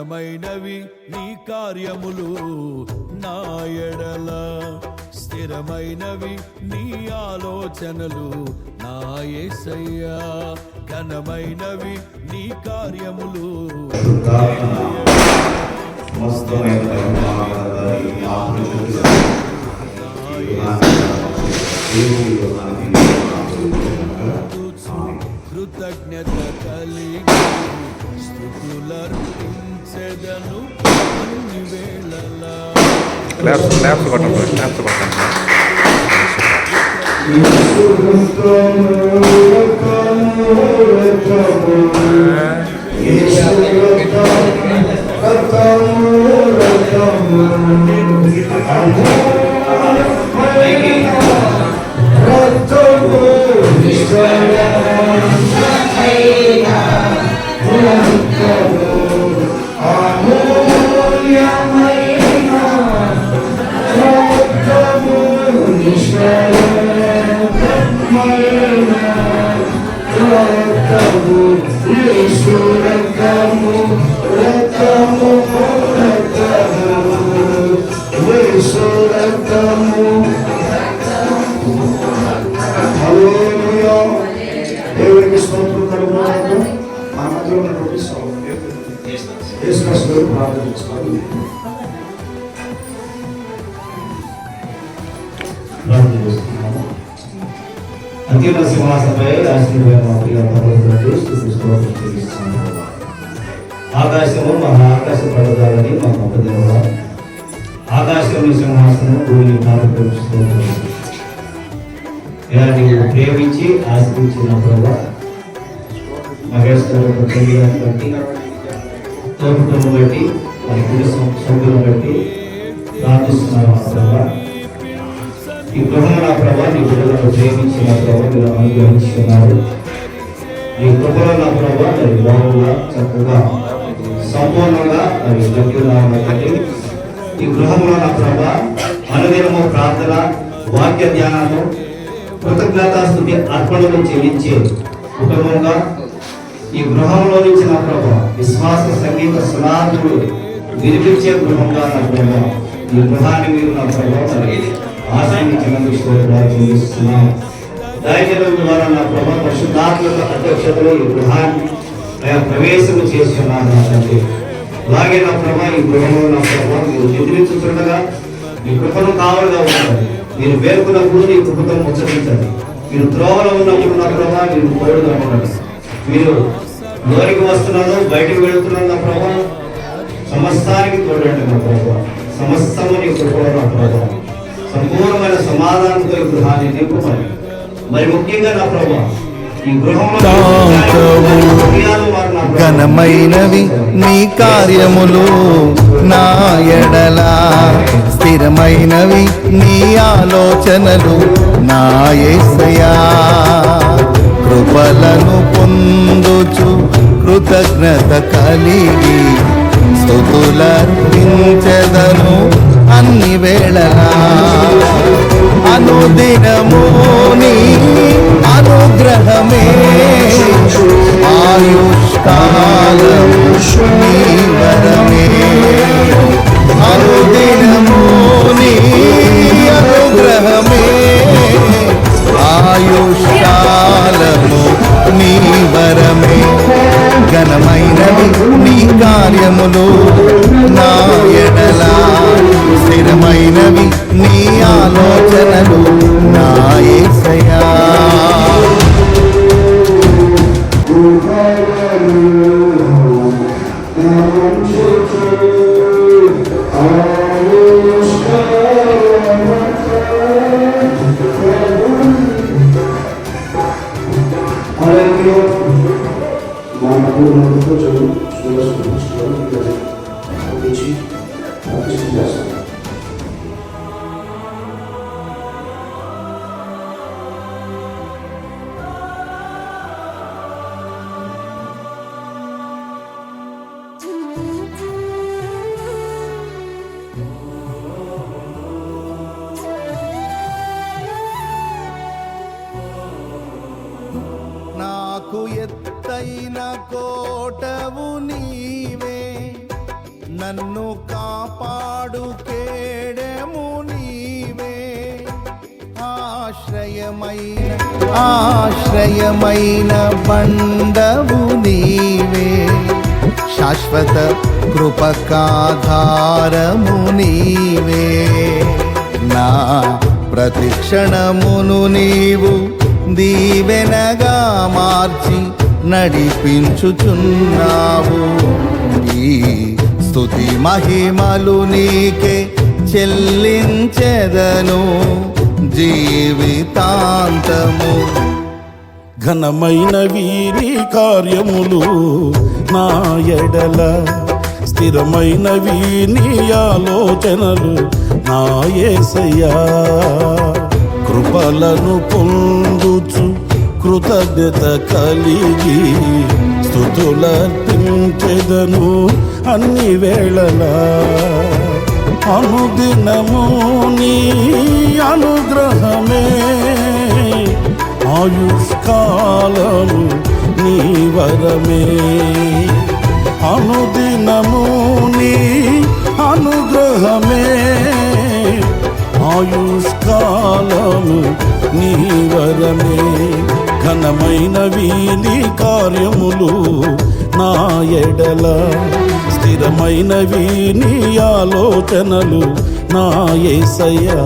ఘనమైనవి నీ కార్యములు నా ఎడల, స్థిరమైనవి నీ ఆలోచనలు నా యేసయ్యా. ఘనమైనవి నీ కార్యములు కృతజ్ఞత కలిగి స్తుతులర్పించెదను అన్ని వేళలా. దేవునికి స్తోత్రం కలుగును. మా మధ్యలో ఉన్నటువంటి యేసుక్రీస్తు ప్రార్థించుకోవాలి. అంతిమ సింహాసనపై ఆకాశము మహా ఆకాశ పడదాలని మా గొప్ప దేవ. ఆకాశం సింహాసనం భూమి నీవు ప్రేమించి ఆశించిన ప్రభావ మహేశ్వర బట్టి తోపుటను బట్టి మరి కుడి సభ్యులను బట్టి ప్రార్థిస్తున్నాను ప్రభావ. ఈ గృహంలో నా ప్రభావ నీ బిడ్డలను ప్రేమించిన ప్రభావ మీరు అనుగ్రహించుకున్నారు. ఈ గృహంలో నా ప్రభావ మరి బాగుగా చక్కగా సంపూర్ణంగా మరి గట్టిగా బట్టి ఈ గృహంలో నా ప్రభావ అనుదినము ప్రార్థన వాక్య ధ్యానము కృతజ్ఞతాస్తుతి అర్పణలు చెల్లించే కుటుంబంగా ఈ గృహంలో నుంచి నా ప్రభావ విశ్వాస సంగీత సునాదులు వినిపించే గృహంగా నా ప్రభావ ఈ గృహాన్ని మీరు నా ప్రభావ ఆశ్రయించినందుకు చెల్లిస్తున్నాం. దైవజనం ద్వారా నా ప్రభావ పరిశుద్ధాత్మక అధ్యక్షతలో ఈ గృహాన్ని ప్రవేశం చేస్తున్నాను నా తండ్రి. అలాగే నా ప్రభావ ఈ గృహంలో నా ప్రభావ మీరు నిద్రించుతుండగా మీ కృపను కావాలిగా ఉండాలి. మీరు పేర్కొన్నప్పుడు నీ కృపతో ముచ్చటించండి. మీరు త్రోవలో ఉన్నప్పుడు నా ప్రభావ మీరు తోడుగా ఉండండి. మీరు లోనికి వస్తున్నాను బయటకు వెళుతున్నాను నా ప్రభావ సమస్తానికి తోడండి నా ప్రభావ. సమస్తము నీ కృపలో నా ప్రభావ సంపూర్ణమైన సమాధానంతో ఈ గృహాన్ని నింపుమని మరి ముఖ్యంగా నా ప్రభావ ఈ గృహంలో ఘనమైనవి నీ కార్యములు నా ఎడల, స్థిరమైనవి నీ ఆలోచనలు నా యేసయ్యా. కృపలను పొందుచు కృతజ్ఞత కలిగి స్తుతులర్పించెదను అన్ని వేళలా. అనుదినము నీ అనుగ్రహమే ఆయుష్కాలము నీ వరమే. అనుదినము నీ అనుగ్రహమే ఆయుష్కాలము నీ వరమే. ఘనమైనవి నీ కార్యములు నా ఎడల, స్థిరమైనవి నీ ఆలోచనలు నా యేసయ్యా. నాకు ఎత్తైన కోటవు నీవే, నన్ను కాపాడు కేడెము నీవే, ఆశ్రయమైన బండవు నీవే, శాశ్వత కృపకాధారము నీవే. నా ప్రతిక్షణమును నీవు దీవెనగా మార్చి నడిపించుచున్నావు. ఈ స్తుతి మహిమలు నీకే చెల్లించెదను జీవితాంతము. ఘనమైనవి నీ కార్యములు నా ఎడల, స్థిరమైనవి నీ ఆలోచనలు నా యేసయ్యా. కృపలను పొందుచు కృతజ్ఞత కలిగి స్తుతులర్పించెదను అన్ని వేళలా. అనుదినము నీ అనుగ్రహమే, ఆయుష్కాలము నీ వరమే. అనుదినము నీ అనుగ్రహమే, ఆయుష్కాలము నీ వరమే. ఘనమైనవి నీ కార్యములు నా ఎడల, స్థిరమైనవి నీ ఆలోచనలు నా యేసయ్యా.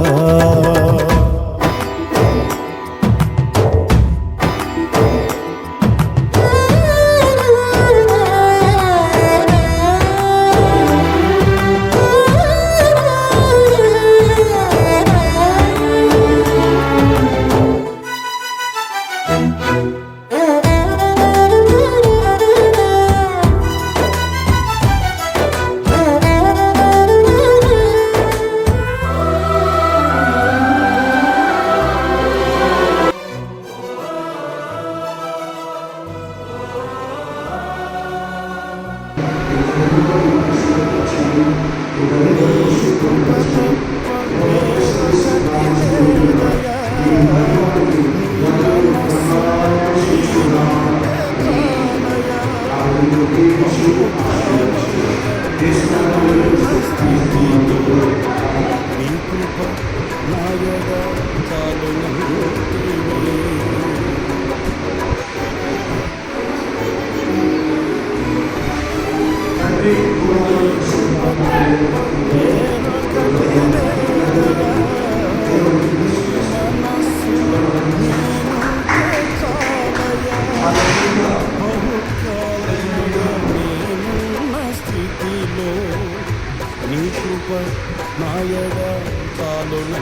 నీ కృప నాయడ చాలును.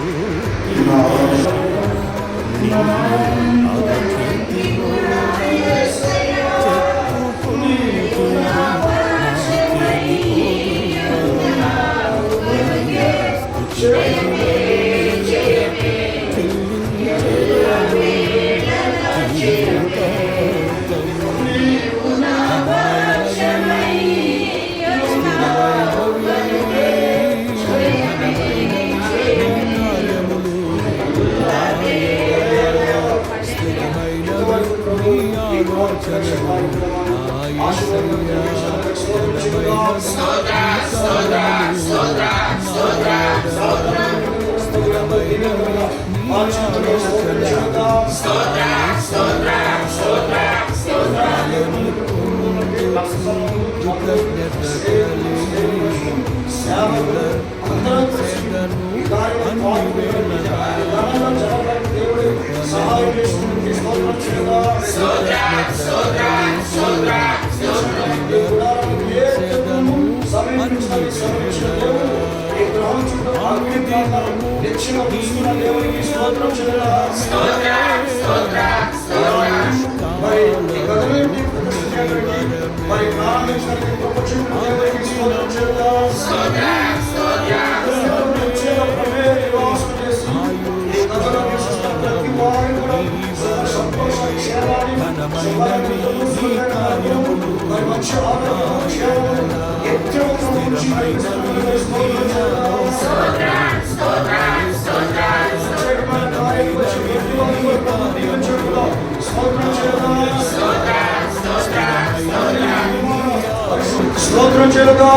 స్తోత్రం చెల్లుదా.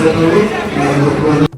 Hallelujah.